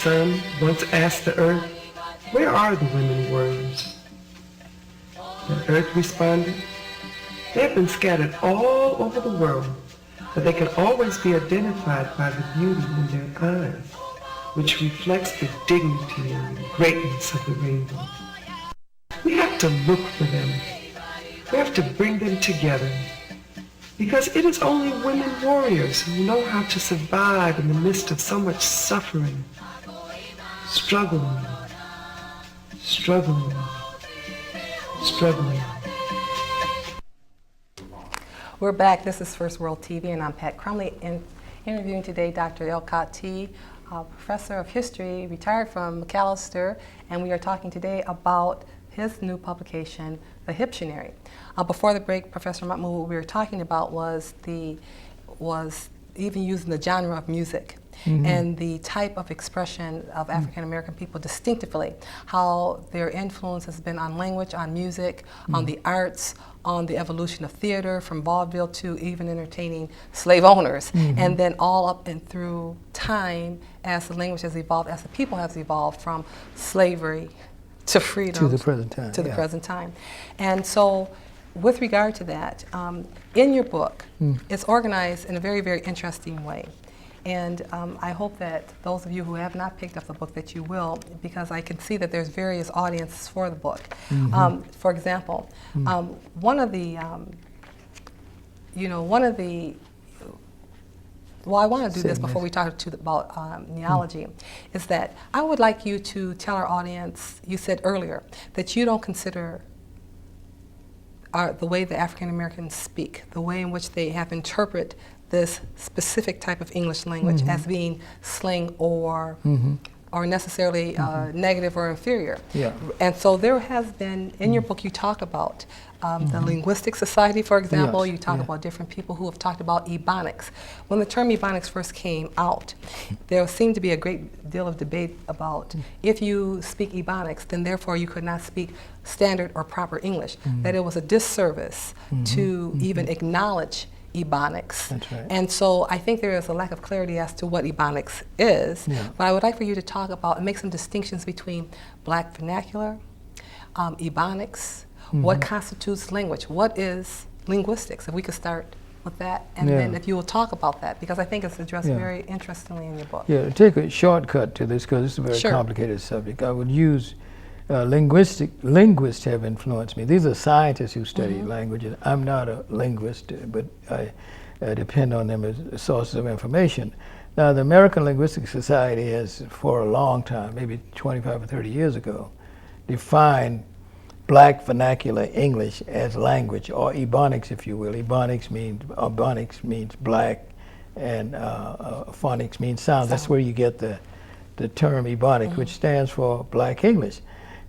sun once asked the earth, "Where are the women warriors?" The earth responded, "They have been scattered all over the world, but they can always be identified by the beauty in their eyes, which reflects the dignity and the greatness of the rainbow." We have to look for them. We have to bring them together, because it is only women warriors who know how to survive in the midst of so much suffering, struggling, struggling, struggling. We're back. This is First World TV, and I'm Pat Crumley, interviewing today Dr. El-Kati, professor of history, retired from McAllister, and we are talking today about his new publication, The Hiptionary. Before the break, Professor Mahmoud, what we were talking about was even using the genre of music. Mm-hmm. And the type of expression of African American people distinctively, how their influence has been on language, on music, on the arts, on the evolution of theater, from vaudeville to even entertaining slave owners. And then all up and through time as the language has evolved, as the people has evolved from slavery to freedom. To the present time. To the present time. And so with regard to that, in your book, it's organized in a very, very interesting way. And I hope that those of you who have not picked up the book that you will, because I can see that there's various audiences for the book. For example, one of the, well, I want to do this before we talk about neology, is that I would like you to tell our audience, you said earlier, that you don't consider the way the African Americans speak, the way in which they have interpreted this specific type of English language as being slang or necessarily negative or inferior. And so there has been, in your book you talk about the Linguistic Society, for example. You talk about different people who have talked about Ebonics. When the term Ebonics first came out, there seemed to be a great deal of debate about if you speak Ebonics, then therefore you could not speak standard or proper English, that it was a disservice to even acknowledge Ebonics. That's right. And so I think there is a lack of clarity as to what Ebonics is, but I would like for you to talk about and make some distinctions between Black vernacular, Ebonics, what constitutes language, what is linguistics, if we could start with that, and then if you will talk about that, because I think it's addressed very interestingly in your book. Yeah, to take a shortcut to this, because this is a very complicated subject, I would use linguists have influenced me. These are scientists who study languages. I'm not a linguist, but I depend on them as sources of information. Now, the American Linguistic Society has, for a long time, maybe 25 or 30 years ago, defined Black vernacular English as language, or Ebonics, if you will. Ebonics means black, and phonics means sound. That's where you get the term Ebonic, which stands for Black English.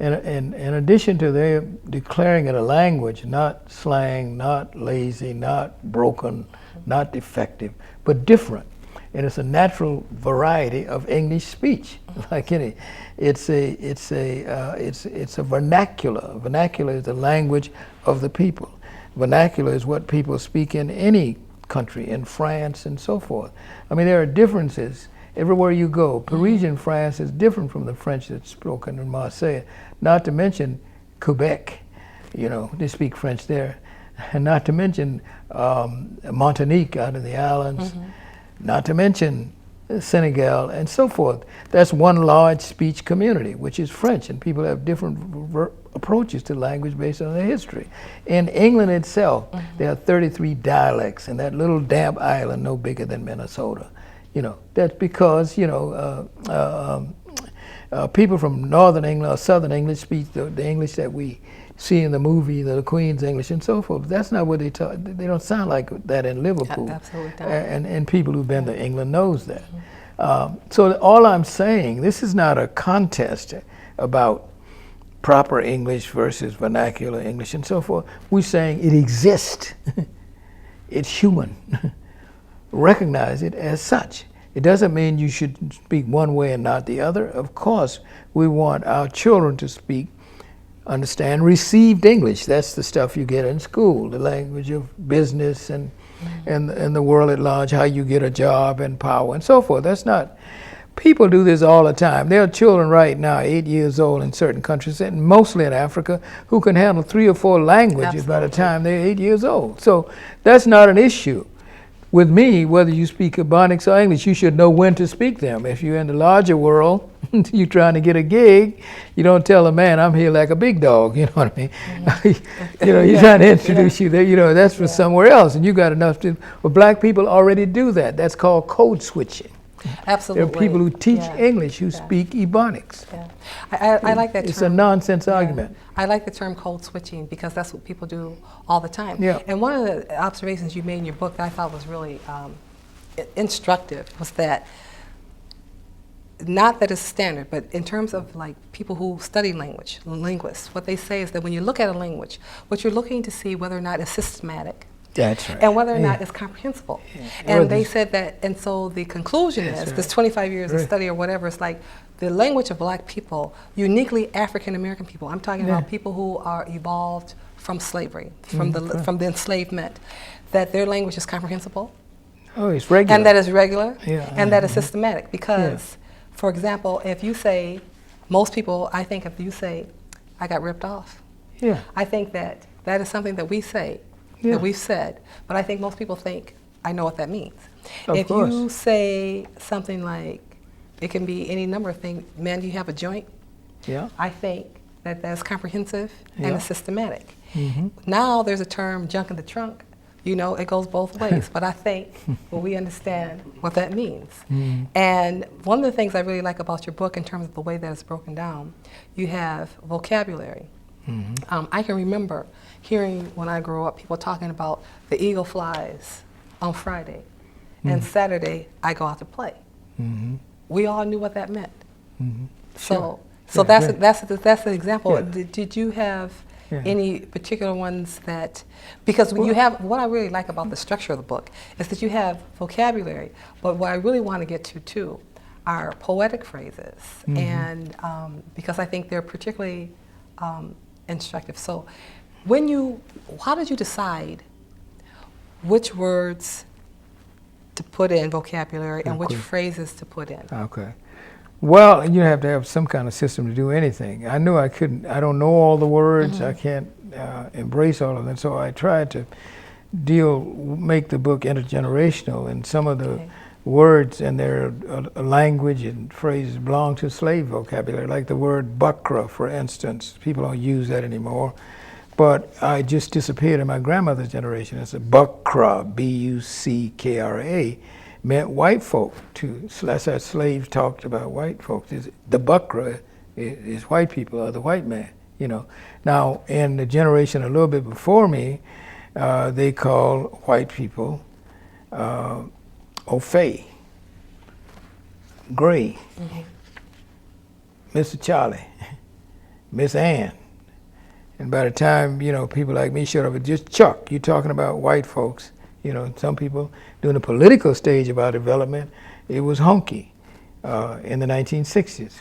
And in addition to their declaring it a language, not slang, not lazy, not broken, not defective, but different. And it's a natural variety of English speech, like any. It's a vernacular. Vernacular is the language of the people. Vernacular is what people speak in any country, in France and so forth. I mean, there are differences everywhere you go. Parisian France is different from the French that's spoken in Marseille. Not to mention Quebec, they speak French there. And not to mention Martinique out in the islands. Not to mention Senegal and so forth. That's one large speech community, which is French, and people have different approaches to language based on their history. In England itself, there are 33 dialects, and that little damp island no bigger than Minnesota. That's because, people from Northern England or Southern English speak the English that we see in the movie, the Queen's English and so forth. That's not what they talk. They don't sound like that in Liverpool. Absolutely not. And people who've been to England knows that. So all I'm saying, this is not a contest about proper English versus vernacular English and so forth. We're saying it exists. It's human. Recognize it as such. It doesn't mean you should speak one way and not the other. Of course, we want our children to speak, understand received English. That's the stuff you get in school, the language of business and the world at large, how you get a job and power and so forth. That's not. People do this all the time. There are children right now, 8 years old in certain countries, and mostly in Africa, who can handle 3 or 4 languages by the time they're 8 years old. So that's not an issue. With me, whether you speak Ebonics or English, you should know when to speak them. If you're in the larger world, you're trying to get a gig, you don't tell a man, I'm here like a big dog, you know what I mean? You know, he's trying to introduce you there, you know, that's for somewhere else, and you got enough to, well, black people already do that. That's called code switching. Absolutely. There are people who teach English who speak Ebonics. I like that term. It's a nonsense argument. I like the term code switching because that's what people do all the time. Yeah. And one of the observations you made in your book that I thought was really instructive was that, not that it's standard, but in terms of like people who study language, linguists, what they say is that when you look at a language, what you're looking to see whether or not it's systematic. That's right. And whether or not it's comprehensible. And they said that, and so the conclusion is, this 25 years of study or whatever, it's like the language of black people, uniquely African American people, I'm talking about people who are evolved from slavery, from the enslavement, that their language is comprehensible. Oh, it's regular. And that is regular, and that is systematic. Because, for example, if you say, most people, I think if you say, I got ripped off, I think that that is something that we say, that we've said, but I think most people think, I know what that means. If you say something like, it can be any number of things, man, do you have a joint? I think that that's comprehensive and it's systematic. Now there's a term, junk in the trunk. You know, it goes both ways, but I think we understand what that means. And one of the things I really like about your book in terms of the way that it's broken down, you have vocabulary. I can remember hearing when I grew up people talking about the eagle flies on Friday, and Saturday I go out to play. We all knew what that meant. So that's an example. Did you have any particular ones that, because you have, what I really like about the structure of the book is that you have vocabulary, but what I really want to get to too are poetic phrases, and because I think they're particularly instructive. So how did you decide which words to put in vocabulary and which phrases to put in? Okay. Well, you have to have some kind of system to do anything. I knew I don't know all the words, I can't embrace all of them, so I tried to make the book intergenerational, and some of the words and their language and phrases belong to slave vocabulary, like the word buckra, for instance. People don't use that anymore, but I just disappeared in my grandmother's generation. It's a buckra, B-U-C-K-R-A, meant white folk. That's how slaves talked about white folks. The buckra is white people, or the white man, you know. Now, in the generation a little bit before me, they call white people O'Fay, Gray, Mr. Charlie, Miss Ann. And by the time, you know, people like me showed up, it's just Chuck. You're talking about white folks. You know, some people, during the political stage of our development, it was honky in the 1960s,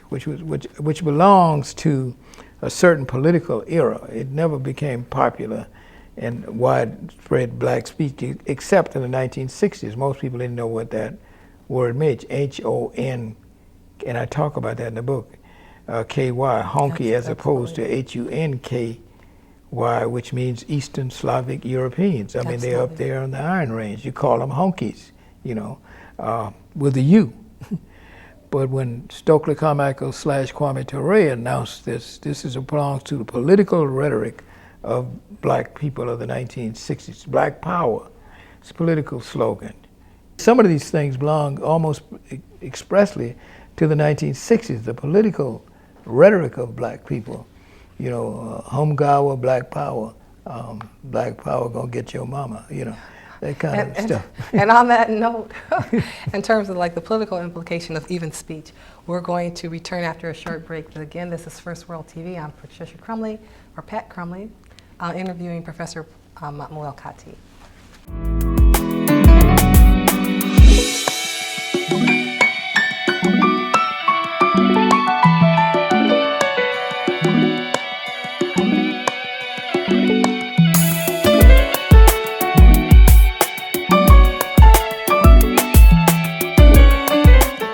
which belongs to a certain political era. It never became popular and widespread black speech, except in the 1960s. Most people didn't know what that word meant, H-O-N, and I talk about that in the book, K-Y, honky, as opposed to H-U-N-K-Y, which means Eastern Slavic Europeans. I mean, they're up there on the Iron Range. You call them honkies, you know, with a U. But when Stokely Carmichael / Kwame Ture announced this belongs to the political rhetoric of black people of the 1960s. Black power, it's a political slogan. Some of these things belong almost expressly to the 1960s, the political rhetoric of black people. You know, Humgawa, black power gonna get your mama, you know, that kind of stuff. And on that note, in terms of like the political implication of even speech, we're going to return after a short break. But again, this is First World TV. I'm Patricia Crumley, or Pat Crumley, interviewing Professor Mahmoud El-Kati.